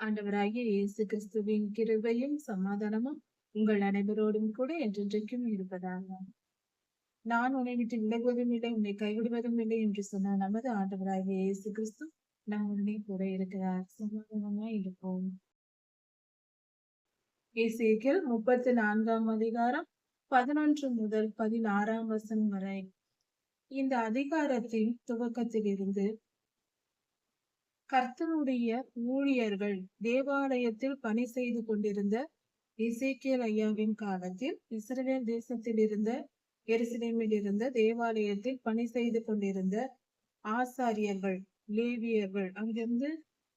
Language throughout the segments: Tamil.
ஆண்டவராகிய இயேசு கிறிஸ்துவின் கிருபையும் சமாதானமும் உங்கள் அனைவரோடும் கூட என்றென்றைக்கும் இருப்பதாக. நான் உன்னை விட்டு விலகுவதும் இல்லை, உன்னை கைவிடுவதும் இல்லை என்று சொன்ன நமது ஆண்டவராகிய இயேசு கிறிஸ்து நம்முடனே கூட இருக்கிறார். சமாதானமாய் இருப்போம். எசேக்கியேல் 34ஆம் அதிகாரம் 11 முதல் 16ஆம் வசனம் வரை. இந்த அதிகாரத்தின் துவக்கத்திலிருந்து கர்த்தருடைய ஊழியர்கள் தேவாலயத்தில் பணி செய்து கொண்டிருந்த எசேக்கியேல் ஐயாவின் காலத்தில் இஸ்ரவேல் தேசத்தில் இருந்த எருசலேமில் இருந்த தேவாலயத்தில் பணி செய்து கொண்டிருந்த ஆசாரியர்கள், லேவியர்கள், அங்கிருந்து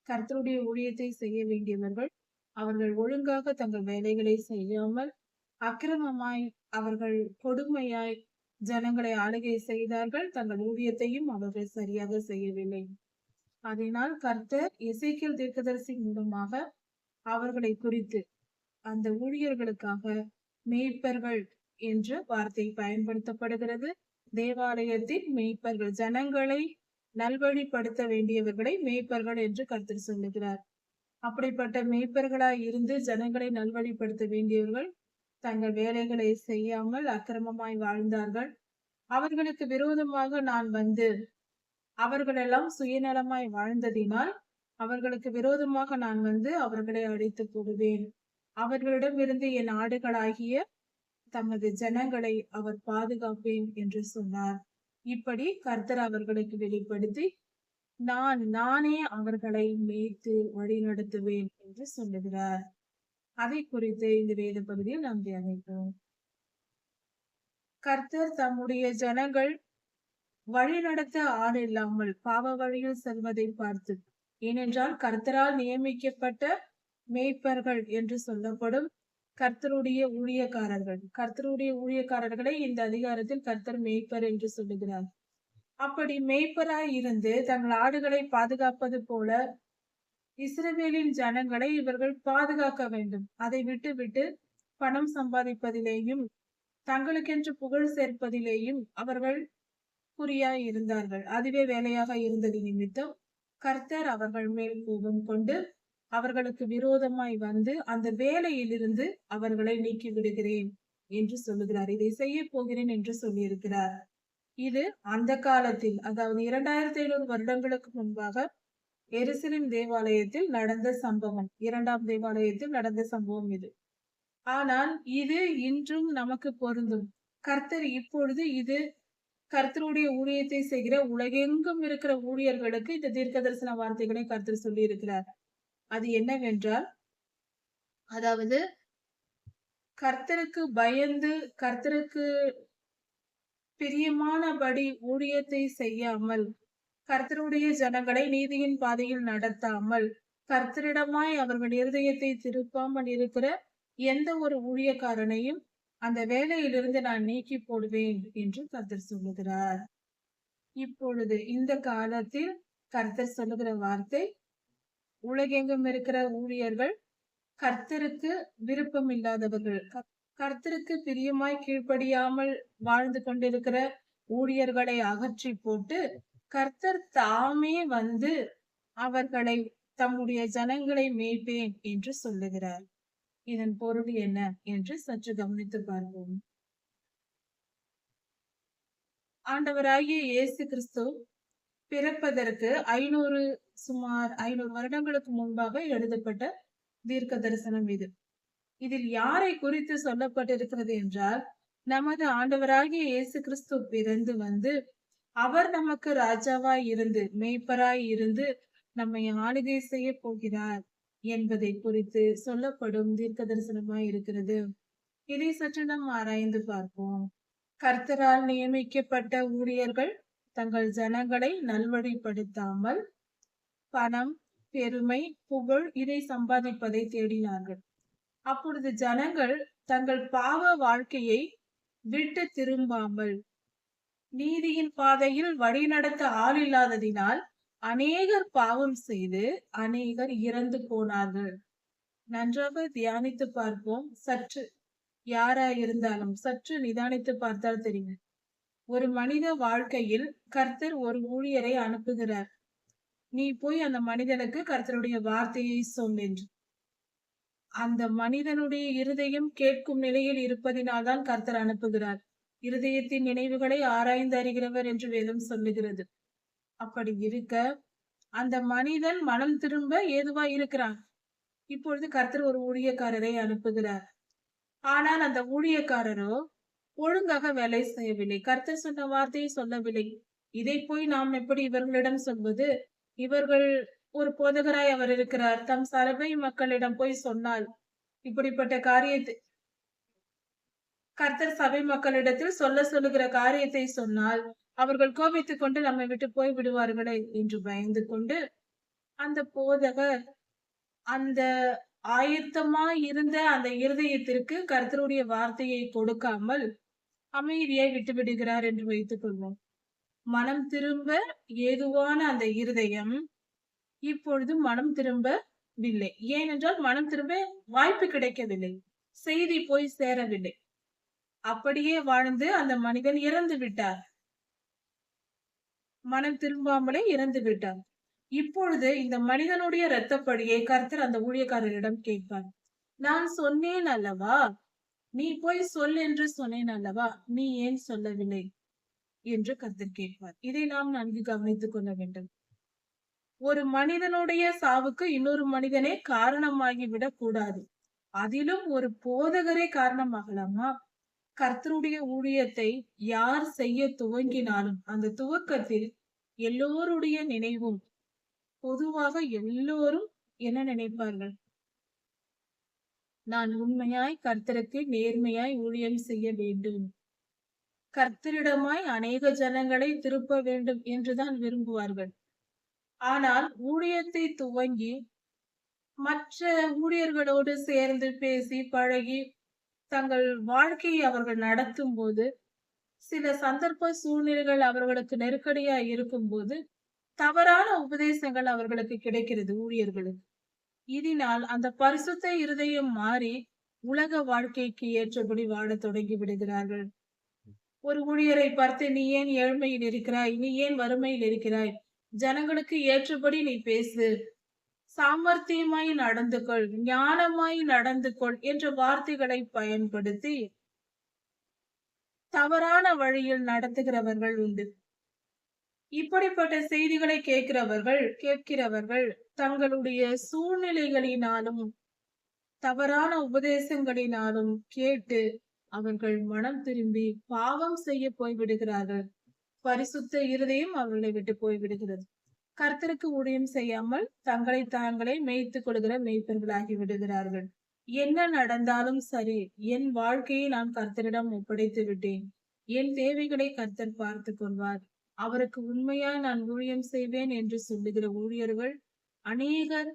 கர்த்தருடைய ஊழியத்தை செய்ய வேண்டியவர்கள், அவர்கள் ஒழுங்காக தங்கள் வேலைகளை செய்யாமல் அக்கிரமமாய் அவர்கள் கொடுமையாய் ஜனங்களை ஆளுகை செய்தார்கள். தங்கள் ஊழியத்தையும் அவர்கள் சரியாக செய்யவில்லை. அதனால் கர்த்தர் எசேக்கியேல் தீர்க்கதரிசி மூலமாக அவர்களை குறித்து அந்த ஊழியர்களுக்காக மேய்ப்பர்கள் என்ற வார்த்தை பயன்படுத்தப்படுகிறது. தேவாலயத்தின் மேய்ப்பர்கள், ஜனங்களை நல்வழிப்படுத்த வேண்டியவர்களை மேய்ப்பர்கள் என்று கர்த்தர் சொல்லுகிறார். அப்படிப்பட்ட மேய்ப்பர்களாய் இருந்து ஜனங்களை நல்வழிப்படுத்த வேண்டியவர்கள் தங்கள் வேலைகளை செய்யாமல் அக்கிரமமாய் வாழ்ந்தார்கள். அவர்களுக்கு விரோதமாக நான் வந்து அவர்களெல்லாம் சுயநலமாய் வாழ்ந்ததினால் அவர்களுக்கு விரோதமாக நான் வந்து அவர்களை அழித்து போடுவேன். அவர்களிடமிருந்து என் ஆடுகளாகிய தமது ஜனங்களை அவர் பாதுகாப்பேன் என்று சொன்னார். இப்படி கர்த்தர் அவர்களுக்கு வெளிப்படுத்தி நானே அவர்களை மேய்த்து வழி நடத்துவேன் என்று சொல்லுகிறார். அதை குறித்து இந்த வேத பகுதியில் நாம் தியானிப்போம். கர்த்தர் தம்முடைய ஜனங்கள் வழி நடத்த ஆள் இல்லாமல் பாவ வழியில் செல்வதை பார்த்து, ஏனென்றால் கர்த்தரால் நியமிக்கப்பட்ட மேய்ப்பர்கள் என்று சொல்லப்படும் கர்த்தருடைய ஊழியக்காரர்களை இந்த அதிகாரத்தில் கர்த்தர் மேய்ப்பர் என்று சொல்லுகிறார். அப்படி மேய்ப்பராய் இருந்து தங்கள் ஆடுகளை பாதுகாப்பது போல இஸ்ரவேலின் ஜனங்களை இவர்கள் பாதுகாக்க வேண்டும். அதை விட்டு பணம் சம்பாதிப்பதிலேயும் தங்களுக்கென்று புகழ் சேர்ப்பதிலேயும் அவர்கள் குறியாய் இருந்தார்கள். அதுவே வேலையாக இருந்தது நிமித்தம் கர்த்தர் அவர்கள் மேல் கோபம் கொண்டு அவர்களுக்கு விரோதமாய் வந்து அந்த வேலையிலிருந்து அவர்களை நீக்கி விடுகிறேன் என்று சொல்லுகிறார். இதை செய்ய போகிறேன் என்று சொல்லியிருக்கிறார். இது அந்த காலத்தில், அதாவது 2500 வருடங்களுக்கு முன்பாக எருசலேம் தேவாலயத்தில் நடந்த சம்பவம், 2ஆம் தேவாலயத்தில் நடந்த சம்பவம் இது. ஆனால் இது இன்றும் நமக்கு பொருந்தும். கர்த்தர் இப்பொழுது இது கர்த்தருடைய ஊழியத்தை செய்கிற உலகெங்கும் இருக்கிற ஊழியர்களுக்கு இந்த தீர்க்க தரிசன வார்த்தைகளை கர்த்தர் சொல்லி இருக்கிறார். அது என்னவென்றால், அதாவது கர்த்தருக்கு பயந்து கர்த்தருக்கு பிரியமானபடி ஊழியத்தை செய்யாமல், கர்த்தருடைய ஜனங்களை நீதியின் பாதையில் நடத்தாமல், கர்த்தரிடமாய் அவர்கள் இருதயத்தை திருப்பாமல் இருக்கிற எந்த ஒரு ஊழியக்காரனையும் அந்த வேலையிலிருந்து நான் நீக்கி போடுவேன் என்று கர்த்தர் சொல்லுகிறார். இப்பொழுது இந்த காலத்தில் கர்த்தர் சொல்லுகிற வார்த்தை, உலகெங்கும் இருக்கிற ஊழியர்கள் கர்த்தருக்கு விருப்பம் இல்லாதவர்கள், கர்த்தருக்கு பிரியமாய் கீழ்ப்படியாமல் வாழ்ந்து கொண்டிருக்கிற ஊழியர்களை அகற்றி போட்டு கர்த்தர் தாமே வந்து அவர்களை தம்முடைய ஜனங்களை மேய்ப்பேன் என்று சொல்லுகிறார். இதன் பொருள் என்ன என்று சற்று கவனித்து பார்ப்போம். ஆண்டவராகிய இயேசு கிறிஸ்து பிறப்பதற்கு சுமார் 500 வருடங்களுக்கு முன்பாக எழுதப்பட்ட தீர்க்க தரிசனம் இது. இதில் யாரை குறித்து சொல்லப்பட்டிருக்கிறது என்றால், நமது ஆண்டவராகிய இயேசு கிறிஸ்து பிறந்து வந்து அவர் நமக்கு ராஜாவாய் இருந்து மேய்ப்பராய் இருந்து நம்மை ஆளுகை செய்ய போகிறார் என்பதை குறித்து சொல்லப்படும் தீர்க்க தரிசனமாய் இருக்கிறது. இதை சற்று நாம் ஆராய்ந்து பார்ப்போம். கர்த்தரால் நியமிக்கப்பட்ட ஊழியர்கள் தங்கள் ஜனங்களை நல்வழிப்படுத்தாமல் பணம், பெருமை, புகழ் இதை சம்பாதிப்பதை தேடினார்கள். அப்பொழுது ஜனங்கள் தங்கள் பாவ வாழ்க்கையை விட்டு திரும்பாமல் நீதியின் பாதையில் வழி நடத்த ஆள் இல்லாததினால் அநேகர் பாவம் செய்து அநேகர் இறந்து போனார்கள். நன்றாக தியானித்து பார்ப்போம். சற்று யாராயிருந்தாலும் சற்று நிதானித்து பார்த்தால் தெரியும். ஒரு மனித வாழ்க்கையில் கர்த்தர் ஒரு ஊழியரை அனுப்புகிறார். நீ போய் அந்த மனிதனுக்கு கர்த்தருடைய வார்த்தையை சொல் என்று. அந்த மனிதனுடைய இருதயம் கேட்கும் நிலையில் இருப்பதினால்தான் கர்த்தர் அனுப்புகிறார். இருதயத்தின் நினைவுகளை ஆராய்ந்து அறிகிறவர் என்று வேதம் சொல்லுகிறது. அப்படி இருக்க அந்த மனிதன் மனம் திரும்ப ஏதுவா இருக்கிறான். இப்பொழுது கர்த்தர் ஒரு ஊழியக்காரரை அனுப்புகிறார். ஆனால் அந்த ஊழியக்காரரோ ஒழுங்காக வேலை செய்யவில்லை. கர்த்தர் சொன்ன வார்த்தையை சொல்லவில்லை. இதை போய் நாம் எப்படி இவர்களிடம் சொல்வது? இவர்கள் ஒரு போதகராய் அவர் இருக்கிறார். தம் சபை மக்களிடம் போய் சொன்னால் இப்படிப்பட்ட காரியத்தை கர்த்தர் சபை மக்களிடத்தில் சொல்லுகிற காரியத்தை சொன்னால் அவர்கள் கோபித்துக் கொண்டு நம்மை விட்டு போய் விடுவார்களே என்று பயந்து கொண்டு அந்த போதகர் அந்த ஆயத்தமாய் இருந்த அந்த இருதயத்திற்கு கர்த்தருடைய வார்த்தையை கொடுக்காமல் அமைதியை விட்டு விடுகிறார் என்று வைத்துக் கொள்வோம். மனம் திரும்ப ஏதுவான அந்த இருதயம் இப்பொழுது மனம் திரும்பவில்லை. ஏனென்றால் மனம் திரும்ப வாய்ப்பு கிடைக்கவில்லை, செய்தி போய் சேரவில்லை. அப்படியே வாழ்ந்து அந்த மனிதன் இறந்து விட்டார். மனம் திரும்பாமலே இறந்து விட்டார். இப்பொழுது இந்த மனிதனுடைய இரத்தப்படியை கர்த்தர் அந்த ஊழியக்காரரிடம் கேட்பார். நான் சொன்னேன் அல்லவா, நீ போய் சொல் என்று சொன்னேன் அல்லவா, நீ ஏன் சொல்லவில்லை என்று கர்த்தர் கேட்பார். இதை நாம் நன்கு கவனித்துக் கொள்ள வேண்டும். ஒரு மனிதனுடைய சாவுக்கு இன்னொரு மனிதனே காரணமாகிவிடக் கூடாது. அதிலும் ஒரு போதகரே காரணமாகலாமா? கர்த்தருடைய ஊழியத்தை யார் செய்ய துவங்கினாலும் அந்த துவக்கத்தில் எல்லோருடைய நினைவும் பொதுவாக எல்லோரும் என்ன நினைப்பார்கள்? நான் உண்மையாய் கர்த்தருக்கு நேர்மையாய் ஊழியம் செய்ய வேண்டும், கர்த்தரிடமாய் அநேக ஜனங்களை திருப்ப வேண்டும் என்றுதான் விரும்புவார்கள். ஆனால் ஊழியத்தை துவங்கி மற்ற ஊழியர்களோடு சேர்ந்து பேசி பழகி தங்கள் வாழ்க்கையை அவர்கள் நடத்தும் போது சில சந்தர்ப்ப சூழ்நிலைகள் அவர்களுக்கு நெருக்கடியா இருக்கும் போது தவறான உபதேசங்கள் அவர்களுக்கு கிடைக்கிறது ஊழியர்களுக்கு. இதனால் அந்த பரிசுத்த இருதயம் மாறி உலக வாழ்க்கைக்கு ஏற்றபடி வாழ தொடங்கி விடுகிறார்கள். ஒரு ஊழியரை பார்த்து, நீ ஏன் ஏழ்மையில் இருக்கிறாய், நீ ஏன் வறுமையில் இருக்கிறாய், ஜனங்களுக்கு ஏற்றபடி நீ பேசு, சாமர்த்தியமாய் நடந்து கொள், ஞானமாய் நடந்து கொள் என்ற வார்த்தைகளை பயன்படுத்தி தவறான வழியில் நடத்துகிறவர்கள் உண்டு. இப்படிப்பட்ட செய்திகளை கேட்கிறவர்கள் தங்களுடைய சூழ்நிலைகளினாலும் தவறான உபதேசங்களினாலும் கேட்டு அவர்கள் மனம் திரும்பி பாவம் செய்ய போய்விடுகிறார்கள். பரிசுத்த இருதயம் அவர்களை விட்டு போய்விடுகிறது. கர்த்தருக்கு ஊழியம் செய்யாமல் தங்களை தாங்களே மேய்த்துக் கொள்கிற மேய்ப்பர்களாகி விடுகிறார்கள். என்ன நடந்தாலும் சரி, என் வாழ்க்கையை நான் கர்த்தரிடம் ஒப்படைத்து விட்டேன், என் தேவைகளை கர்த்தர் பார்த்து கொள்வார், அவருக்கு உண்மையாய் நான் ஊழியம் செய்வேன் என்று சொல்லுகிற ஊழியர்கள் அநேகர்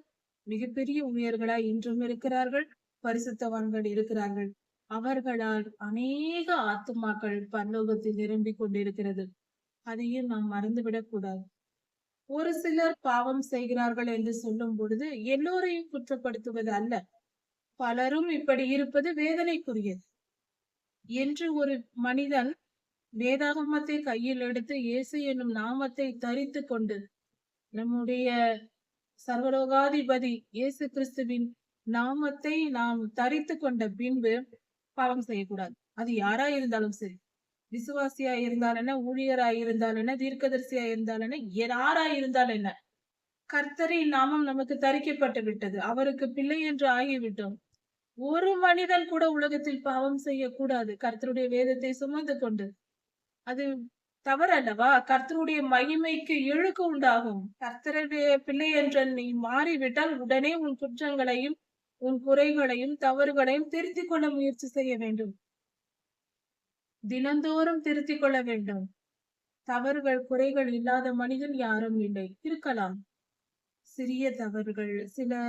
மிகப்பெரிய ஊழியர்களாய் இன்றும் இருக்கிறார்கள், பரிசுத்தவான்கள் இருக்கிறார்கள். அவர்களால் அநேக ஆத்துமாக்கள் பரலோகத்தில் நிரம்பிக் கொண்டிருக்கிறது. அதையும் நாம் மறந்துவிடக் கூடாது. ஒரு சிலர் பாவம் செய்கிறார்கள் என்று சொல்லும் பொழுது எல்லோரையும் குற்றப்படுத்துவது அல்ல, பலரும் இப்படி இருப்பது வேதனைக்குரியது என்று ஒரு மனிதன் வேதாகமத்தை கையில் எடுத்து இயேசு என்னும் நாமத்தை தரித்து கொண்டு நம்முடைய சர்வலோகாதிபதி இயேசு கிறிஸ்துவின் நாமத்தை நாம் தரித்து கொண்ட பின்பு பாவம் செய்யக்கூடாது. அது யாரா இருந்தாலும் சரி, விசுவாசியா இருந்தால் என்ன, ஊழியராய் இருந்தால் என்ன, தீர்க்கதரிசியா இருந்தால் என்ன, யாராய் இருந்தால் என்ன, கர்த்தரின் நாமம் நமக்கு தரிக்கப்பட்டு விட்டது, அவருக்கு பிள்ளை என்று ஆகிவிட்டோம். ஒரு மனிதன் கூட உலகத்தில் பாவம் செய்யக்கூடாது கர்த்தருடைய வேதத்தை சுமந்து கொண்டு. அது தவறு அல்லவா? கர்த்தருடைய மகிமைக்கு இழுக்கு உண்டாகும். கர்த்தருடைய பிள்ளை என்ற நீ மாறிவிட்டால் உடனே உன் குற்றங்களையும் உன் குறைகளையும் தவறுகளையும் திருத்திக் கொள்ள முயற்சி செய்ய வேண்டும். தினந்தோறும் திருத்திக் கொள்ள வேண்டும். தவறுகள் குறைகள் இல்லாத மனிதன் யாரும் இல்லை. இருக்கலாம் சிறிய தவறுகள், சில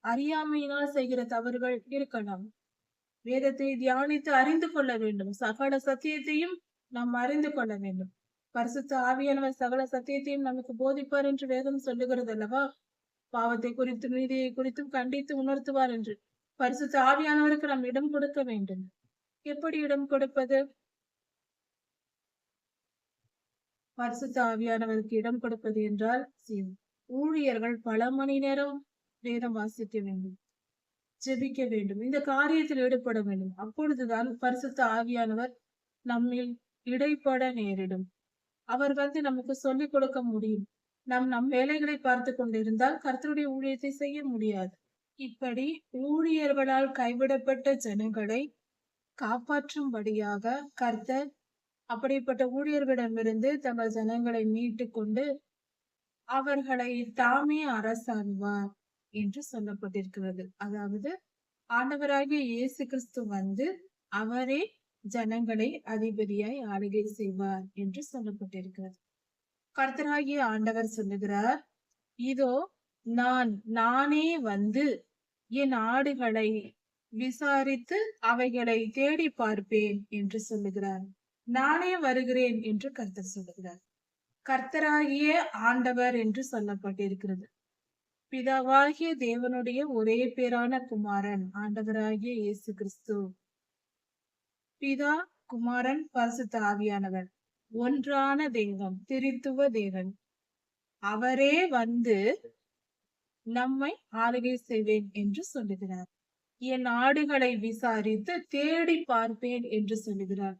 அறியாமையினால் செய்கிற தவறுகள் இருக்கலாம். வேதத்தை தியானித்து அறிந்து கொள்ள வேண்டும். சகல சத்தியத்தையும் நாம் அறிந்து கொள்ள வேண்டும். பரிசுத்த ஆவியானவர் சகல சத்தியத்தையும் நமக்கு போதிப்பார் என்று வேதம் சொல்லுகிறது அல்லவா? பாவத்தை குறித்தும் நீதியை குறித்தும் கண்டித்து உணர்த்துவார் என்று. பரிசுத்த ஆவியானவருக்கு நாம் இடம் கொடுக்க வேண்டும். எப்படி இடம் கொடுப்பது? பரிசுத்த ஆவியானவருக்கு இடம் கொடுப்பது என்றால் ஊழியர்கள் பல மணி நேரம் வேதம் வாசிக்க வேண்டும், ஜெபிக்க வேண்டும், இந்த காரியத்தில் ஈடுபட வேண்டும். அப்பொழுதுதான் பரிசுத்த ஆவியானவர் நம்மில் இடைப்பட நேரிடும். அவர் நமக்கு சொல்லிக் கொடுக்க முடியும். நம் வேலைகளை பார்த்து கொண்டிருந்தால் கர்த்தருடைய ஊழியத்தை செய்ய முடியாது. இப்படி ஊழியர்களால் கைவிடப்பட்ட ஜனங்களை காப்பாற்றும்படியாக கர்த்தர் அப்படிப்பட்ட ஊழியர்களிடமிருந்து தங்கள் ஜனங்களை மீட்டு கொண்டு அவர்களை தாமே அரசாழ்வார் என்று சொல்லப்பட்டிருக்கிறது. அதாவது ஆண்டவராகிய இயேசு கிறிஸ்து அவரே ஜனங்களை அதிபதியாய் ஆளுகை செய்வார் என்று சொல்லப்பட்டிருக்கிறது. கர்த்தராகிய ஆண்டவர் சொல்லுகிறார், இதோ நானே என் ஆடுகளை விசாரித்து அவைகளை தேடி பார்ப்பேன் என்று சொல்லுகிறார். நானே வருகிறேன் என்று கர்த்தர் சொல்லுகிறார். கர்த்தராகிய ஆண்டவர் என்று சொல்லப்பட்டிருக்கிறது. பிதாவாகிய தேவனுடைய ஒரே பேரான குமாரன் ஆண்டவராகிய இயேசு கிறிஸ்து. பிதா, குமாரன், பரிசுத்த ஆவியானவர் ஒன்றான தெய்வம், திரித்துவ தேவன். அவரே நம்மை ஆளுகை செய்வேன் என்று சொல்லுகிறார். என் ஆடுகளை விசாரித்து தேடி பார்ப்பேன் என்று சொல்லுகிறார்.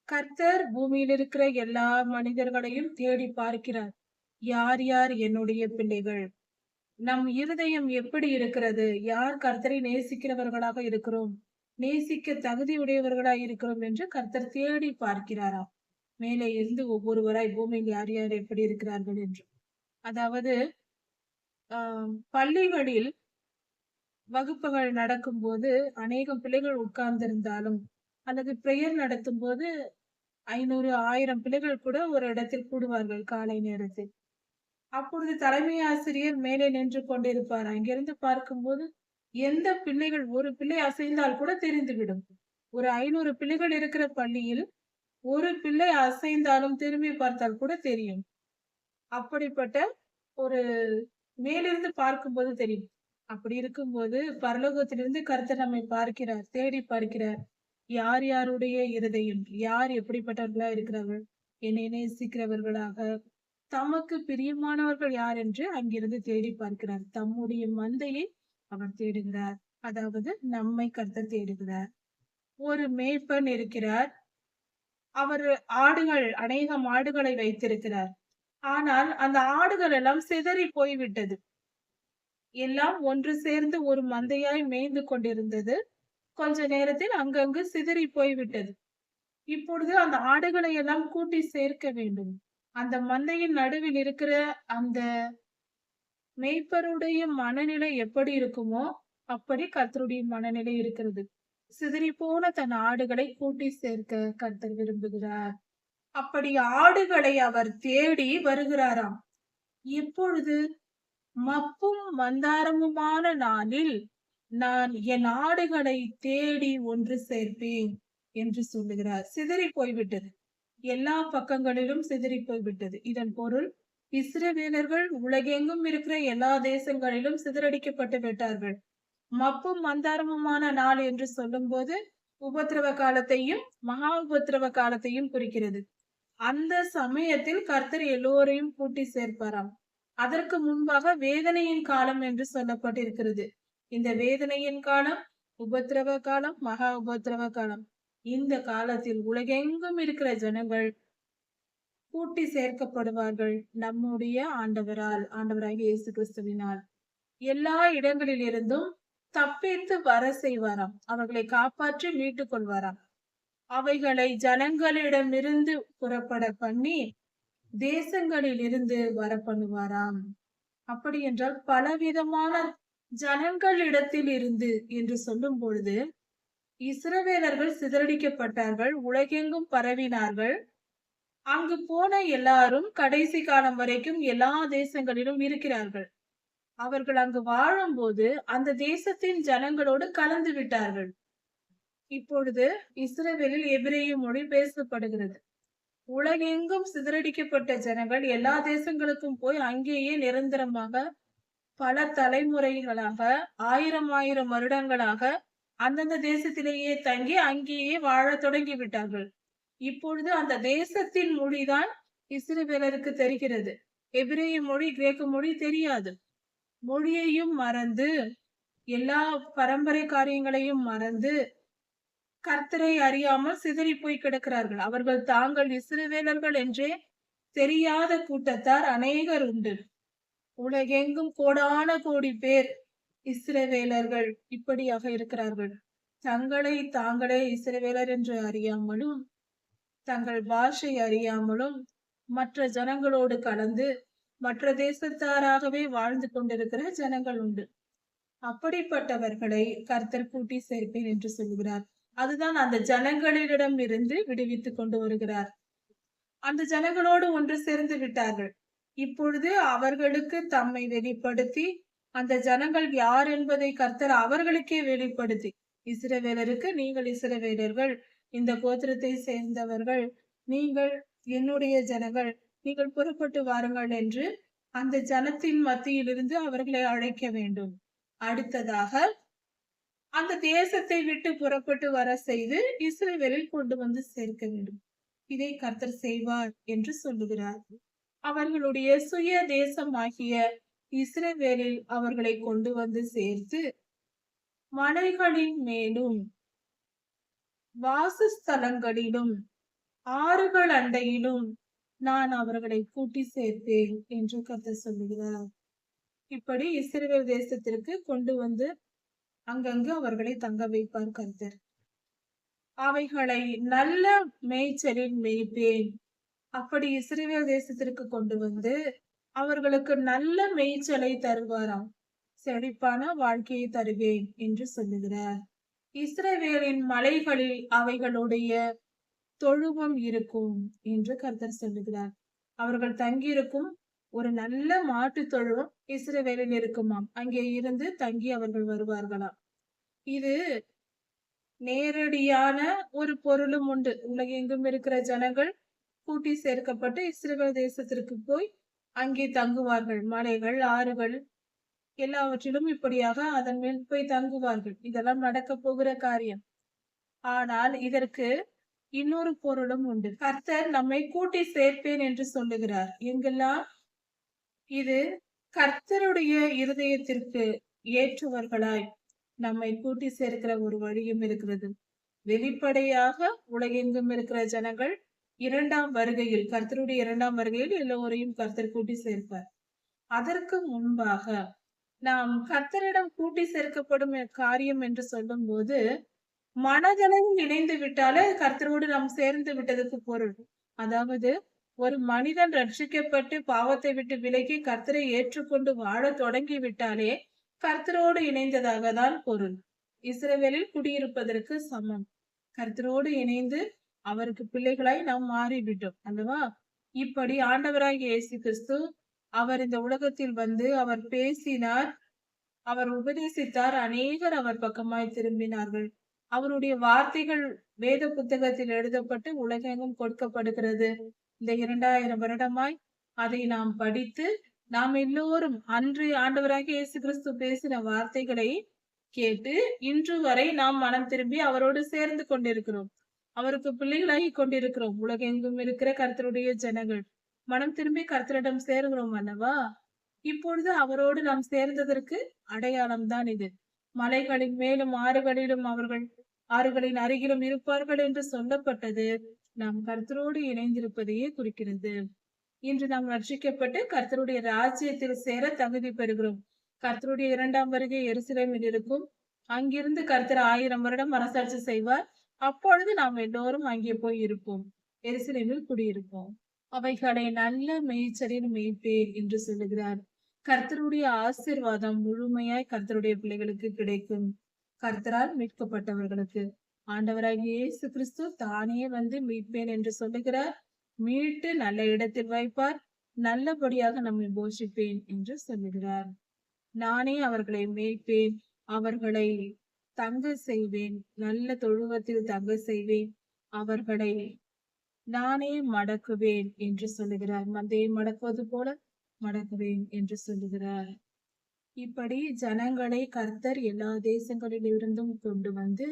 கர்த்தர் பூமியில் இருக்கிற எல்லா மனிதர்களையும் தேடி பார்க்கிறார். யார் யார் என்னுடைய பிள்ளைகள்? நம் இருதயம் எப்படி இருக்கிறது? யார் கர்த்தரை நேசிக்கிறவர்களாக இருக்கிறோம், நேசிக்க தகுதியுடையவர்களாய் இருக்கிறோம் என்று கர்த்தர் தேடி பார்க்கிறாராம். மேலே இருந்து ஒவ்வொருவராய் பூமியில் யார் யார் எப்படி இருக்கிறார்கள் என்று. அதாவது பள்ளிகளில் வகுப்புகள் நடக்கும் போது அநேகம் பிள்ளைகள் உட்கார்ந்திருந்தாலும் அல்லது பிரேயர் நடத்தும் போது 500, 1000 பிள்ளைகள் கூட ஒரு இடத்தில் கூடுவார்கள் காலை நேரத்தில். அப்பொழுது தலைமை ஆசிரியர் மேலே நின்று கொண்டிருப்பார். அங்கிருந்து பார்க்கும்போது எந்த பிள்ளைகள், ஒரு பிள்ளை அசைந்தால் கூட தெரிந்துவிடும். ஒரு 500 பிள்ளைகள் இருக்கிற பள்ளியில் ஒரு பிள்ளை அசைந்தாலும் திரும்பி பார்த்தால் கூட தெரியும். அப்படிப்பட்ட ஒரு மேலிருந்து பார்க்கும்போது தெரியும். அப்படி இருக்கும்போது பரலோகத்திலிருந்து கர்த்தர் நம்மை பார்க்கிறார், தேடி பார்க்கிறார். யார் யாருடைய இருதயம், யார் எப்படிப்பட்டவர்களா இருக்கிறார்கள், என்னை நேசிக்கிறவர்களாக, தமக்கு பிரியமானவர்கள் யார் என்று அங்கிருந்து தேடி பார்க்கிறார். தம்முடைய மந்தையை அவர் தேடுகிறார். அதாவது நம்மை கர்த்தர் தேடுகிறார். ஒரு மேய்ப்பன் இருக்கிறார். அவர் அநேகம் ஆடுகளை வைத்திருக்கிறார். ஆனால் அந்த ஆடுகள் எல்லாம் சிதறி போய்விட்டது. எல்லாம் ஒன்று சேர்ந்து ஒரு மந்தையாய் மேய்ந்து கொண்டிருந்தது. கொஞ்ச நேரத்தில் அங்கங்கு சிதறி போய்விட்டது. இப்பொழுது அந்த ஆடுகளை எல்லாம் கூட்டி சேர்க்க வேண்டும். அந்த மந்தையின் நடுவில் இருக்கிற அந்த மேய்ப்பருடைய மனநிலை எப்படி இருக்குமோ அப்படி கர்த்தருடைய மனநிலை இருக்கிறது. சிதறி போன தன் ஆடுகளை கூட்டி சேர்க்க கர்த்தர் விரும்புகிறார். அப்படி ஆடுகளை அவர் தேடி வருகிறாராம். எப்பொழுது? மப்பும் மந்தாரமுமான நாளில் நான் என் ஆடுகளை தேடி ஒன்று சேர்ப்பேன் என்று சொல்லுகிறார். சிதறி போய்விட்டது, எல்லா பக்கங்களிலும் சிதறி போய்விட்டது. இதன் பொருள் இஸ்ரவேலர்கள் உலகெங்கும் இருக்கிற எல்லா தேசங்களிலும் சிதறடிக்கப்பட்டு விட்டார்கள். மப்பும் மந்தாரமுமான நாள் என்று சொல்லும் போது உபத்திரவ காலத்தையும் மகா உபத்திரவ காலத்தையும் குறிக்கிறது. அந்த சமயத்தில் கர்த்தர் எல்லோரையும் கூட்டி சேர்ப்பாராம். அதற்கு முன்பாக வேதனையின் காலம் என்று சொல்லப்பட்டிருக்கிறது. இந்த வேதனையின் காலம், உபத்திரவ காலம், மகா உபத்திரவ காலம். இந்த காலத்தில் உலகெங்கும் இருக்கிற ஜனங்கள் கூட்டி சேர்க்கப்படுவார்கள் நம்முடைய ஆண்டவராகிய இயேசு கிறிஸ்துவினால். எல்லா இடங்களில் இருந்தும் தப்பித்து வர செய்வாராம். அவர்களை காப்பாற்றி மீட்டுக் கொள்வாராம். அவைகளை ஜனங்களிடமிருந்து புறப்பட பண்ணி தேசங்களில் இருந்து வர பண்ணுவாராம். அப்படி என்றால் பலவிதமான ஜனங்களிடத்தில் இருந்து என்று சொல்லும் பொழுது இஸ்ரவேலர்கள் சிதறடிக்கப்பட்டார்கள், உலகெங்கும் பரவினார்கள். அங்கு போன எல்லாரும் கடைசி காலம் வரைக்கும் எல்லா தேசங்களிலும் இருக்கிறார்கள். அவர்கள் அங்கு வாழும்போது அந்த தேசத்தின் ஜனங்களோடு கலந்து விட்டார்கள். இப்பொழுது இஸ்ரவேலில் எபிரேய மொழி பேசப்படுகிறது. உலகெங்கும் சிதறடிக்கப்பட்ட ஜனங்கள் எல்லா தேசங்களுக்கும் போய் அங்கேயே நிரந்தரமாக பல தலைமுறைகளாக 1000 வருடங்களாக அந்தந்த தேசத்திலேயே தங்கி அங்கேயே வாழ தொடங்கி விட்டார்கள். இப்பொழுது அந்த தேசத்தின் மொழிதான் இஸ்ரவேலருக்கு தெரிகிறது. எபிரேய மொழி, கிரேக்க மொழி தெரியாது. மொழியையும் மறந்து, எல்லா பரம்பரை காரியங்களையும் மறந்து, கர்த்தரை அறியாமல் சிதறி போய் கிடக்கிறார்கள். அவர்கள் தாங்கள் இஸ்ரவேலர்கள் என்றே தெரியாத கூட்டத்தார் அநேகர் உண்டு. உலகெங்கும் கோடான கோடி பேர் இஸ்ரவேலர்கள் இப்படியாக இருக்கிறார்கள். தங்களை தாங்களே இஸ்ரவேலர் என்று அறியாமலும், தங்கள் பாஷை அறியாமலும், மற்ற ஜனங்களோடு கலந்து மற்ற தேசத்தாராகவே வாழ்ந்து கொண்டிருக்கிற ஜனங்கள் உண்டு. அப்படிப்பட்டவர்களை கர்த்தர் கூட்டி சேர்ப்பேன் என்று சொல்கிறார். அதுதான் அந்த ஜனங்களிடம் இருந்து விடுவித்துக் கொண்டு வருகிறார். அந்த ஜனங்களோடு ஒன்று சேர்ந்து விட்டார்கள். இப்பொழுது அவர்களுக்கு தம்மை வெளிப்படுத்தி, அந்த ஜனங்கள் யார் என்பதை கர்த்தர் அவர்களுக்கே வெளிப்படுத்தி, இஸ்ரவேலருக்கு நீங்கள் இஸ்ரவேலர்கள், இந்த கோத்திரத்தை சேர்ந்தவர்கள், நீங்கள் என்னுடைய ஜனங்கள், நீங்கள் புறப்பட்டு வாருங்கள் என்று அந்த ஜனத்தின் மத்தியிலிருந்து அவர்களை அழைக்க வேண்டும். அடுத்ததாக அந்த தேசத்தை விட்டு புறப்பட்டு வர செய்து இஸ்ரவேலில் கொண்டு வந்து சேர்க்க வேண்டும். இதை கர்த்தர் செய்வார் என்று சொல்லுகிறார். அவர்களுடைய சுய தேசமாகிய இஸ்ரவேலில் அவர்களை கொண்டு வந்து சேர்த்து, மலைகளின் மேலும் வாசஸ்தலங்களிலும் ஆறுகள் அண்டையிலும் நான் அவர்களை கூட்டி சேர்ப்பேன் என்று கர்த்தர் சொல்லுகிறார். இப்படி இஸ்ரவேல் தேசத்திற்கு கொண்டு வந்து அங்கங்கு அவர்களை தங்க வைப்பார் கர்த்தர். அவைகளை நல்ல மேய்ச்சலில் மேய்ப்பேன். அப்படி இஸ்ரவேல் தேசத்திற்கு கொண்டு வந்து அவர்களுக்கு நல்ல மேய்ச்சலை தருவாராம். செழிப்பான வாழ்க்கையை தருவேன் என்று சொல்லுகிறார். இஸ்ரவேலின் மலைகளில் அவைகளுடைய தொழுவம் இருக்கும் என்று கர்த்தர் சொல்லுகிறார். அவர்கள் தங்கியிருக்கும் ஒரு நல்ல மாட்டு தொழுவம் இஸ்ரவேலில் இருக்குமாம். அங்கே இருந்து தங்கி அவர்கள் வருவார்களாம். இது நேரடியான ஒரு பொருளும் உண்டு. உலகெங்கும் இருக்கிற ஜனங்கள் கூட்டி சேர்க்கப்பட்டு இஸ்ரவேல் தேசத்திற்கு போய் அங்கே தங்குவார்கள். மலைகள், ஆறுகள் எல்லாவற்றிலும் இப்படியாக அதன் மேல் போய் தங்குவார்கள். இதெல்லாம் நடக்க போகிற காரியம். ஆனால் இதற்கு இன்னொரு பொருளும் உண்டு. கர்த்தர் நம்மை கூட்டி சேர்ப்பேன் என்று சொல்லுகிறார். எங்கெல்லாம் இது கர்த்தருடைய இருதயத்திற்கு ஏற்றவர்களாய் நம்மை கூட்டி சேர்க்கிற ஒரு வழியும் இருக்கிறது. வெளிப்படையாக உலகெங்கும் இருக்கிற ஜனங்கள் இரண்டாம் வருகையில், கர்த்தருடைய இரண்டாம் வருகையில் எல்லோரையும் கர்த்தர் கூட்டி சேர்ப்பார். அதற்கு முன்பாக நாம் கர்த்தரிடம் கூட்டி சேர்க்கப்படும் காரியம் என்று சொல்லும் போது, மனதளவில் இணைந்து விட்டாலே கர்த்தரோடு நாம் சேர்ந்து விட்டதுக்கு பொருள். அதாவது ஒரு மனிதன் ரட்சிக்கப்பட்டு பாவத்தை விட்டு விலகி கர்த்தரை ஏற்றுக்கொண்டு வாழ தொடங்கி விட்டாலே கர்த்தரோடு இணைந்ததாக தான் பொருள். இஸ்ரவேலில் குடியிருப்பதற்கு சமம். கர்த்தரோடு இணைந்து அவருக்கு பிள்ளைகளாய் நாம் மாறிவிட்டோம் அல்லவா? இப்படி ஆண்டவராகிய இயேசு கிறிஸ்து அவர் இந்த உலகத்தில் வந்து அவர் பேசினார், அவர் உபதேசித்தார். அநேகர் அவர் பக்கமாய் திரும்பினார்கள். அவருடைய வார்த்தைகள் வேத புத்தகத்தில் எழுதப்பட்டு உலகெங்கும் கொடுக்கப்படுகிறது. இந்த 2000 வருடமாய் அதை நாம் படித்து, நாம் எல்லோரும் அன்று ஆண்டவராகிய இயேசு கிறிஸ்து பேசின வார்த்தைகளை கேட்டு இன்று வரை நாம் மனம் திரும்பி அவரோடு சேர்ந்து கொண்டிருக்கிறோம். அவருக்கு பிள்ளைகளாகி கொண்டிருக்கிறோம். உலகெங்கும் இருக்கிற கர்த்தருடைய ஜனங்கள் மனம் திரும்பி கர்த்தரிடம் சேர்கிறோம் அல்லவா? இப்பொழுது அவரோடு நாம் சேர்ந்ததற்கு அடையாளம் தான் இது. மலைகளின் மேலும் ஆறுகளிலும் அவர்கள் ஆறுகளின் அருகிலும் இருப்பார்கள் என்று சொல்லப்பட்டது நாம் கர்த்தரோடு இணைந்திருப்பதையே குறிக்கிறது. இன்று நாம் ரட்சிக்கப்பட்டு கர்த்தருடைய ராஜ்யத்தில் சேர தகுதி பெறுகிறோம். கர்த்தருடைய இரண்டாம் வருகை எருசலேமில் இருக்கும். அங்கிருந்து கர்த்தர் 1000 வருடம் அரசாட்சி செய்வார். அப்பொழுது நாம் எல்லோரும் அங்கே போய் இருப்போம். எருசலேமில் குடியிருப்போம். அவைகளை நல்ல மேய்ச்சலில் மேய்ப்பேன் என்று சொல்லுகிறார். கர்த்தருடைய ஆசீர்வாதம் முழுமையாய் கர்த்தருடைய பிள்ளைகளுக்கு கிடைக்கும். கர்த்தரால் மீட்கப்பட்டவர்களுக்கு ஆண்டவராகிய இயேசு கிறிஸ்து தானே வந்து மீட்பேன் என்று சொல்லுகிறார். மீட்டு நல்ல இடத்தில் வைப்பார். நல்லபடியாக நம்மை போஷிப்பேன் என்று சொல்லுகிறார். நானே அவர்களை மேய்ப்பேன், அவர்களை தங்க செய்வேன், நல்ல தொழுவத்தில் தங்க செய்வேன், அவர்களை நானே மடக்குவேன் என்று சொல்லுகிறார். மந்தையை மடக்குவது போல மடக்குவேன் என்று சொல்லுகிறார். இப்படி ஜனங்களை கர்த்தர் எல்லா தேசங்களில் இருந்தும் கொண்டு வந்து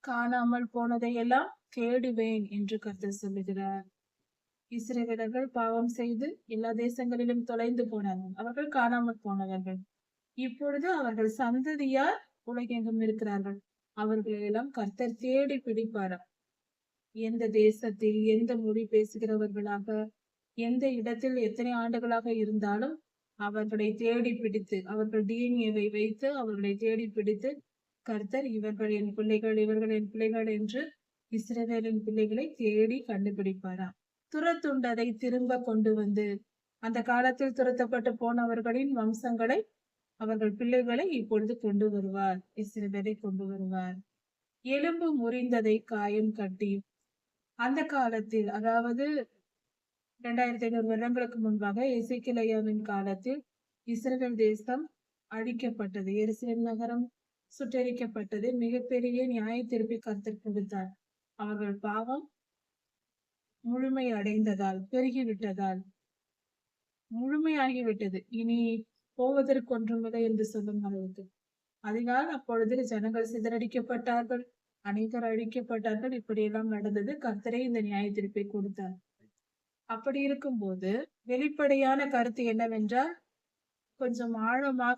காணாமல் போனதையெல்லாம் தேடுவேன் என்று கர்த்தர் சொல்லுகிறார். இஸ்ரவேலர்கள் பாவம் செய்து எல்லா தேசங்களிலும் தொலைந்து போனார்கள். அவர்கள் காணாமல் போனவர்கள். இப்பொழுது அவர்கள் சந்ததியார் உலகெங்கும் இருக்கிறார்கள். அவர்களை எல்லாம் கர்த்தர் தேடி பிடிப்பாராம். எந்த தேசத்தில் எந்த மொழி பேசுகிறவர்களாக, எந்த இடத்தில் எத்தனை ஆண்டுகளாக இருந்தாலும் அவர்களை தேடி பிடித்து, அவர்கள் டிஎன்ஏவை வைத்து அவர்களை தேடி பிடித்து, கர்த்தர் இவர்கள் என் பிள்ளைகள், இவர்கள் என் பிள்ளைகள் என்று இஸ்ரவேலின் பிள்ளைகளை தேடி கண்டுபிடிப்பாராம். துரத்துண்டதை திரும்ப கொண்டு வந்து, அந்த காலத்தில் துரத்தப்பட்டு போனவர்களின் வம்சங்களை, அவர்கள் பிள்ளைகளை இப்பொழுது கொண்டு வருவார். இஸ்ரவேலை கொண்டு வருவார். எலும்பு முறிந்ததை காயம் கட்டி, அந்த காலத்தில், அதாவது 2500 வருடங்களுக்கு முன்பாக எசேக்கியேலின் காலத்தில் இஸ்ரவேல் தேசம் அழிக்கப்பட்டது. எருசலேம் நகரம் சுட்டெரிக்கப்பட்டது. மிகப்பெரிய நியாய தீர்ப்பை கர்த்தர் கொடுத்தார். அவர்கள் பாவம் முழுமை அடைந்ததால், பெருகிவிட்டதால், முழுமையாகிவிட்டது. இனி போவதற்கு ஒன்றுமில்லை என்று சொல்லும் அளவுக்கு. அதனால் அப்பொழுது ஜனங்கள் சிதறடிக்கப்பட்டார்கள், அநேகர் அழிக்கப்பட்டார்கள். இப்படியெல்லாம் நடந்தது. கர்த்தரே இந்த நியாய தீர்ப்பை கொடுத்தார். அப்படி இருக்கும்போது வெளிப்படையான கருத்து என்னவென்றால், கொஞ்சம் ஆழமாக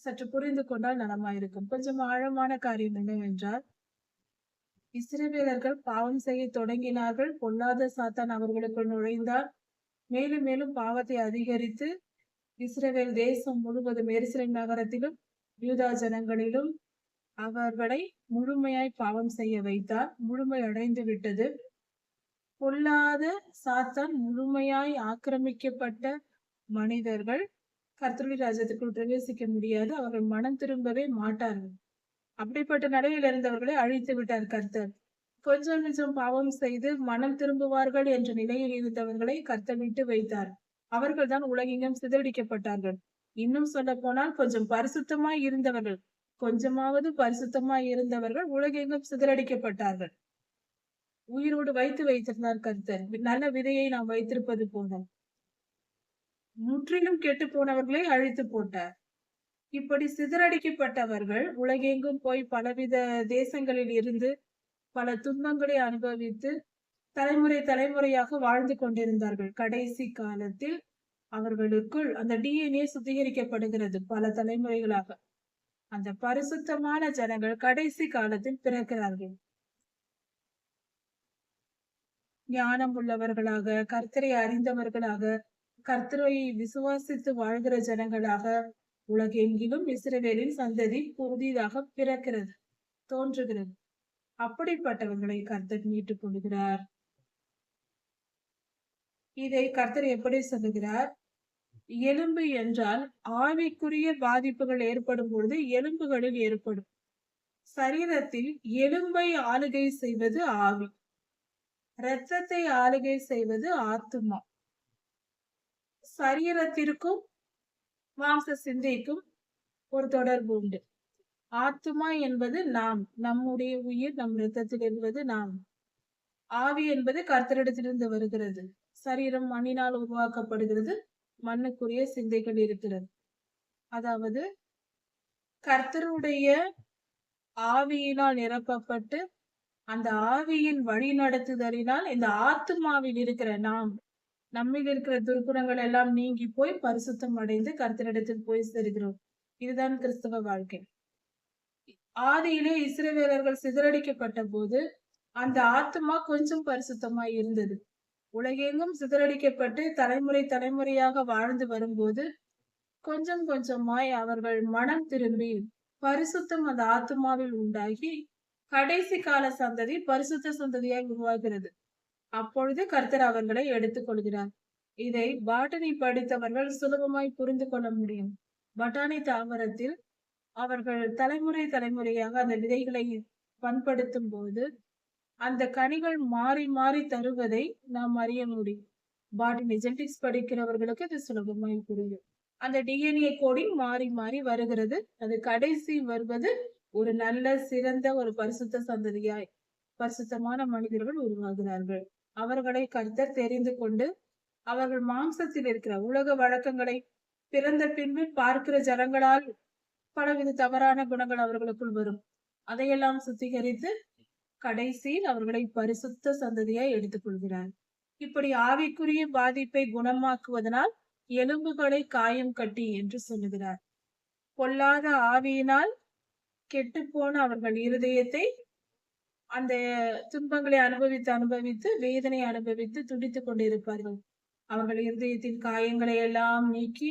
சற்று புரிந்து கொண்டால் நலமாயிருக்கும். கொஞ்சம் ஆழமான காரியம் என்னவென்றால், இஸ்ரவேலர்கள் பாவம் செய்ய தொடங்கினார்கள். பொல்லாத சாத்தான் அவர்களுக்குள் நுழைந்தார். மேலும் மேலும் பாவத்தை அதிகரித்து இஸ்ரவேல் தேசம் முழுவதும், எருசலேம் நகரத்திலும் யூதா ஜனங்களிலும் அவர்களை முழுமையாய் பாவம் செய்ய வைத்தார். முழுமை அடைந்து விட்டது. பொல்லாத சாத்தான் முழுமையாய் ஆக்கிரமிக்கப்பட்ட மனிதர்கள் கர்த்தருடைய ராஜ்யத்திற்குள் பிரவேசிக்க முடியாது. அவர்கள் மனம் திரும்பவே மாட்டார்கள். அப்படிப்பட்ட நிலையில் இருந்தவர்களை அழித்து விட்டார் கர்த்தர். கொஞ்சம் கொஞ்சம் பாவம் செய்து மனம் திரும்புவார்கள் என்ற நிலையில் இருந்தவர்களை கர்த்தர் விட்டு வைத்தார். அவர்கள் தான் உலகெங்கும் சிதறடிக்கப்பட்டார்கள். இன்னும் சொல்ல போனால், கொஞ்சம் பரிசுத்தமாய் இருந்தவர்கள், கொஞ்சமாவது பரிசுத்தமாய் இருந்தவர்கள் உலகெங்கும் சிதறடிக்கப்பட்டார்கள். உயிரோடு வைத்திருந்தார் கர்த்தர். நல்ல விதையை நாம் வைத்திருப்பது போல முற்றிலும் கெட்டு போனவர்களை அழித்து போட்டார். இப்படி சிதறடிக்கப்பட்டவர்கள் உலகெங்கும் போய் பலவித தேசங்களில் இருந்து பல துன்பங்களை அனுபவித்து தலைமுறையாக வாழ்ந்து கொண்டிருந்தார்கள். கடைசி காலத்தில் அவர்களுக்குள் அந்த டிஎன்ஏ சுத்திகரிக்கப்படுகிறது. பல தலைமுறைகளாக அந்த பரிசுத்தமான ஜனங்கள் கடைசி காலத்தில் பிறக்கிறார்கள். ஞானம் உள்ளவர்களாக, கர்த்தரை அறிந்தவர்களாக, கர்த்தரை விசுவாசித்து வாழ்கிற ஜனங்களாக உலகெங்கிலும் இஸ்ரவேலின் சந்ததி புதிதாக பிறக்கிறது, தோன்றுகிறது. அப்படிப்பட்டவர்களை கர்த்தர் மீட்டுக் கொள்கிறார். இதை கர்த்தர் எப்படி சொல்லுகிறார்? எலும்பு என்றால் ஆவிக்குரிய பாதிப்புகள் ஏற்படும் பொழுது எலும்புகளில் ஏற்படும். சரீரத்தில் எலும்பை ஆளுகை செய்வது ஆவி, இரத்தத்தை ஆளுகை செய்வது ஆத்துமா. சரீரத்திற்கும் மாம்ச சிந்தைக்கும் ஒரு தொடர்பு உண்டு. ஆத்துமா என்பது நாம், நம்முடைய உயிர், நம் இரத்தத்தில் என்பது நாம். ஆவி என்பது கர்த்தரிடத்திலிருந்து வருகிறது. சரீரம் மண்ணினால் உருவாக்கப்படுகிறது. மண்ணுக்குரிய சிந்தைகள் இருக்கிறது. அதாவது கர்த்தருடைய ஆவியினால் நிரப்பப்பட்டு அந்த ஆவியின் வழி நடத்துதலினால் இந்த ஆத்துமாவில் இருக்கிற நாம், நம்மில் இருக்கிற துர்க்குணங்கள் எல்லாம் நீங்கி போய் பரிசுத்தம் அடைந்து கர்த்தரிடத்தில் போய் சேர்கிறோம். இதுதான் கிறிஸ்தவ வாழ்க்கை. ஆதியிலே இஸ்ரவேலர்கள் சிதறடிக்கப்பட்ட போது அந்த ஆத்துமா கொஞ்சம் பரிசுத்தமாய் இருந்தது. உலகெங்கும் சிதறடிக்கப்பட்டு தலைமுறையாக வாழ்ந்து வரும்போது கொஞ்சம் கொஞ்சமாய் அவர்கள் மனம் திரும்பி பரிசுத்தம் அந்த ஆத்துமாவில் உண்டாகி கடைசி கால சந்ததி பரிசுத்த சந்ததியாய் உருவாகிறது. அப்பொழுது கர்த்தர் அவர்களை எடுத்துக் கொள்கிறார். இதை பாட்டனி படித்தவர்கள் சுலபமாய் புரிந்து கொள்ள முடியும். பட்டாணி தாவரத்தில் அவர்கள் தலைமுறையாக அந்த விதைகளை பண்படுத்தும் போது அந்த கனிகள் மாறி மாறி தருவதை நாம் அறிய முடியும். பாட்டனி ஜெனடிக்ஸ் படிக்கிறவர்களுக்கு இது சுலபமாய் புரியும். அந்த டிஎன்ஏ கோடிங் மாறி மாறி வருகிறது. அது கடைசி வருவது ஒரு நல்ல சிறந்த ஒரு பரிசுத்த சந்ததியாய் பரிசுத்தமான மனிதர்கள் உருவாகிறார்கள். அவர்களை கர்த்தர் தெரிந்து கொண்டு அவர்கள் மாம்சத்தில் இருக்கிற உலக வழக்கங்களை பிறந்த பின்பு பார்க்கிற ஜனங்களால் பலவித தவறான குணங்கள் அவர்களுக்குள் வரும். அதையெல்லாம் சுத்திகரித்து கடைசியில் அவர்களை பரிசுத்த சந்ததியாய் எடுத்துக்கொள்கிறார். இப்படி ஆவிக்குரிய பாதிப்பை குணமாக்குவதனால் எலும்புகளை காயம் கட்டி என்று சொல்லுகிறார். பொல்லாத ஆவியினால் கெட்டுப்போன அவர்கள் இருதயத்தை அந்த துன்பங்களை அனுபவித்து அனுபவித்து வேதனை அனுபவித்து துடித்துக் கொண்டிருப்பார்கள். அவர்கள் இருதயத்தின் காயங்களை எல்லாம் நீக்கி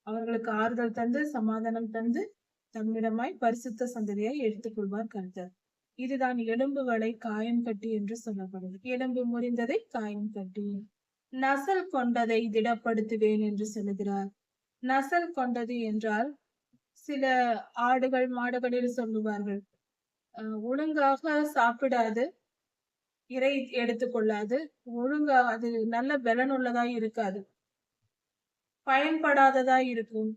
அவர்களுக்கு ஆறுதல் தந்து சமாதானம் தந்து தம்மிடமாய் பரிசுத்த சந்ததியாய் எடுத்துக்கொள்வார் கர்த்தர். இதுதான் எலும்புகளை காயம் கட்டி என்று சொல்லப்படுது. எலும்பு முறிந்ததை காயம் கட்டி. நசல் கொண்டதை திடப்படுத்துவேன் என்று சொல்லுகிறார். நசல் கொண்டது என்றால் சில ஆடுகள் மாடுகளில் சொல்லுவார்கள், ஒழுங்காக சாப்பிடாது, இறை எடுத்துக்கொள்ளாது, ஒழுங்கா அது நல்ல பலனுள்ளதா இருக்காது, பயன்படாததா இருக்கும்,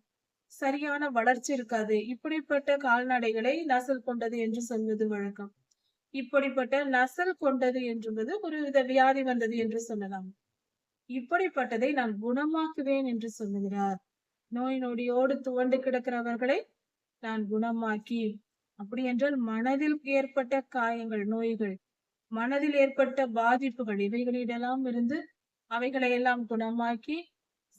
சரியான வளர்ச்சி இருக்காது. இப்படிப்பட்ட கால்நடைகளை நசல் கொண்டது என்று சொல்வது வழக்கம். இப்படிப்பட்ட நசல் கொண்டது என்பது ஒரு வித வியாதி வந்தது என்று சொல்லலாம். இப்படிப்பட்டதை நான் குணமாக்குவேன் என்று சொல்லுகிறார். நோய் நொடியோடு துவண்டு கிடக்கிறவர்களை நான் குணமாக்கி, அப்படி என்றால் மனதில் ஏற்பட்ட காயங்கள், நோய்கள், மனதில் ஏற்பட்ட பாதிப்புகள் இவைகளிடெல்லாம் இருந்து அவைகளை எல்லாம் குணமாக்கி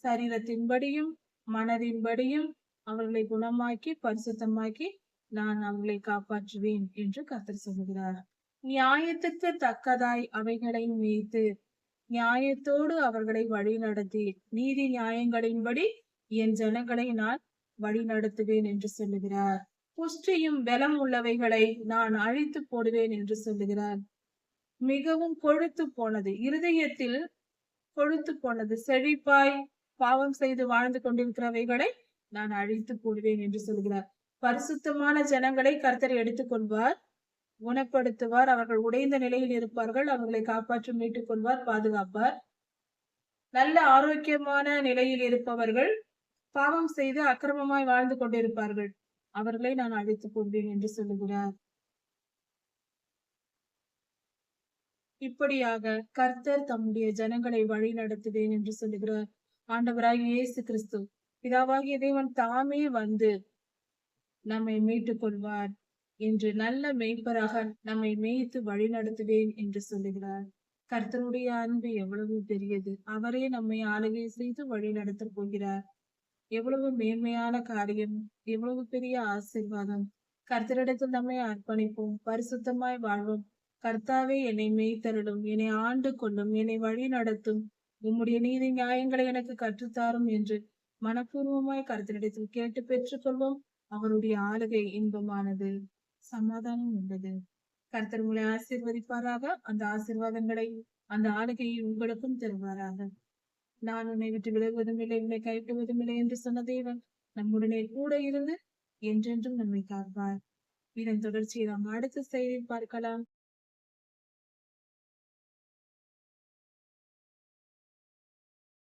சரீரத்தின்படியும் மனதின்படியும் அவர்களை குணமாக்கி பரிசுத்தமாக்கி நான் அவர்களை காப்பாற்றுவேன் என்று கர்த்தர் சொல்லுகிறார். நியாயத்துக்கு தக்கதாய் அவைகளை மேய்த்து நியாயத்தோடு அவர்களை வழி நடத்தி நீதி நியாயங்களின்படி என் ஜனங்களை நான் வழி நடத்துவேன் என்று சொல்லுகிறார். புஷ்டியும் பலம் உள்ளவைகளை நான் அழித்து போடுவேன் என்று சொல்லுகிறார். மிகவும் கொழுத்து போனது, இருதயத்தில் கொழுத்து போனது, செழிப்பாய் பாவம் செய்து வாழ்ந்து கொண்டிருக்கிறவைகளை நான் அழித்து போடுவேன் என்று சொல்கிறார். பரிசுத்தமான ஜனங்களை கர்த்தர் எடுத்துக்கொள்வார், குணப்படுத்துவார். அவர்கள் உடைந்த நிலையில் இருப்பார்கள், அவர்களை காப்பாற்றி மீட்டுக் கொள்வார், பாதுகாப்பார். நல்ல ஆரோக்கியமான நிலையில் இருப்பவர்கள் பாவம் செய்து அக்கிரமமாய் வாழ்ந்து கொண்டிருப்பார்கள், அவர்களை நான் அழித்துக் கொள்வேன் என்று சொல்லுகிறார். இப்படியாக கர்த்தர் தம்முடைய ஜனங்களை வழி நடத்துவேன் என்று சொல்லுகிறார். ஆண்டவராகிய இயேசு கிறிஸ்து பிதாவாகிய தேவன் தாமே வந்து நம்மை மீட்டுக் கொள்வார் என்று நல்ல மேய்ப்பராக நம்மை மேய்த்து வழி நடத்துவேன் என்று சொல்லுகிறார். கர்த்தருடைய அன்பு எவ்வளவு பெரியது! அவரே நம்மை ஆளுகை செய்து வழி நடத்தப் போகிறார். எவ்வளவு மேன்மையான காரியம், எவ்வளவு பெரிய ஆசீர்வாதம்! கர்த்தரிடத்தில் நம்மை அர்ப்பணிப்போம், பரிசுத்தமாய் வாழ்வோம். கர்த்தாவே, என்னை மேய்த்தருளும், என்னை ஆண்டு கொள்ளும், என்னை வழி நடத்தும், உம்முடைய நீதி நியாயங்களை எனக்கு கற்றுத்தாரும் என்று மனப்பூர்வமாய் கர்த்தரிடத்தில் கேட்டு பெற்றுக்கொள்வோம். அவருடைய ஆளுகை இன்பமானது, சமாதானம் உள்ளது. கர்த்தர் உங்களை ஆசீர்வதிப்பாராக. அந்த ஆசீர்வாதங்களை, அந்த ஆளுகையை உங்களுக்கும் தருவாராக. நான் உன்னை விட்டு விலகுவதும் இல்லை, உன்னை கைவிடுவதும் இல்லை என்று சொன்ன தேவன் நம்முடனே கூட இருந்து என்றென்றும் நம்மை காப்பார். இதன் தொடர்ச்சியை நாம் அடுத்த செய்தியில் பார்க்கலாம்.